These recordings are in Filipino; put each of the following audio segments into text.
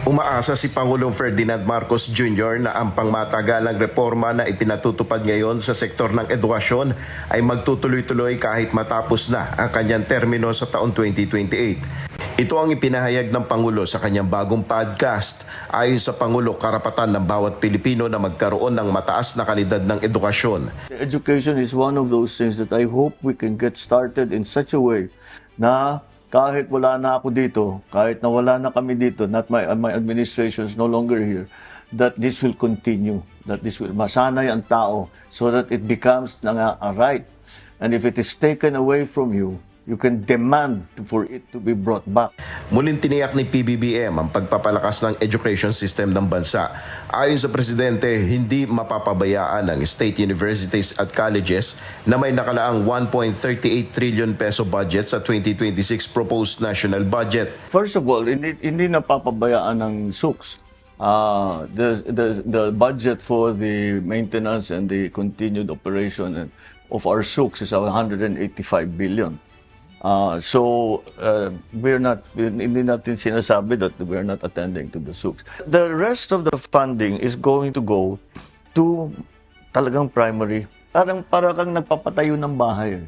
Umaasa si Pangulong Ferdinand Marcos Jr. na ang pangmatagalang reforma na ipinatutupad ngayon sa sektor ng edukasyon ay magtutuloy-tuloy kahit matapos na ang kanyang termino sa taon 2028. Ito ang ipinahayag ng Pangulo sa kanyang bagong podcast. Ayon sa Pangulo, karapatan ng bawat Pilipino na magkaroon ng mataas na kalidad ng edukasyon. Education is one of those things that I hope we can get started in such a way na kahit wala na ako dito, kahit na wala na kami dito, not my administration is no longer here, that this will continue, that this will masanay ang tao so that it becomes a right. And if it is taken away from you, you can demand for it to be brought back. Muling tiniyak ni PBBM ang pagpapalakas ng education system ng bansa. Ayon sa Presidente, hindi mapapabayaan ng state universities at colleges na may nakalaang 1.38 trillion peso budget sa 2026 proposed national budget. First of all, hindi napapabayaan ng SUKS. The budget for the maintenance and the continued operation of our SUKS is 185 billion. Hindi natin sinasabi that we're not attending to the SUKS. The rest of the funding is going to go to talagang primary. Para kang nagpapatayo ng bahay.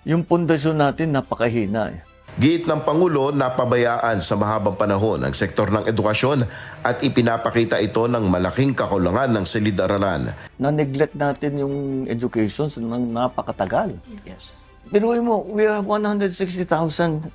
Yung pundasyon natin napakahina. Giit ng Pangulo, napabayaan sa mahabang panahon ang sektor ng edukasyon at ipinapakita ito ng malaking kakulangan ng silid-aralan. Na-neglect natin yung education ng napakatagal. Yes. Pero mo, we have 160,000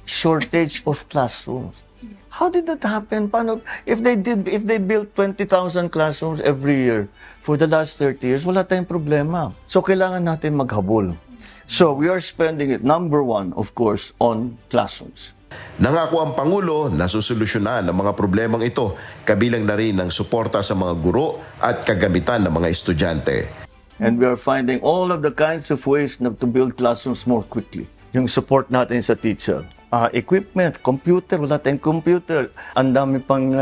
shortage of classrooms. How did that happen? Paano, if they built 20,000 classrooms every year for the last 30 years, wala tayong problema. So kailangan natin maghabol. So we are spending it, number one, of course, on classrooms. Nangako ang Pangulo na susolusyonan ang mga problemang ito, kabilang na rin ang suporta sa mga guro at kagamitan ng mga estudyante. And we are finding all of the kinds of ways to build classrooms more quickly. Yung support natin sa teacher. Equipment, computer, wala tayong computer. Ang dami pang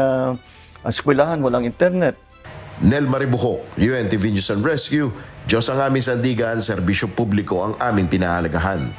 eskwelahan, walang internet. Nel Maribuhok, UNTV News and Rescue. Diyos ang aming sandigan, serbisyo publiko ang aming pinahalagahan.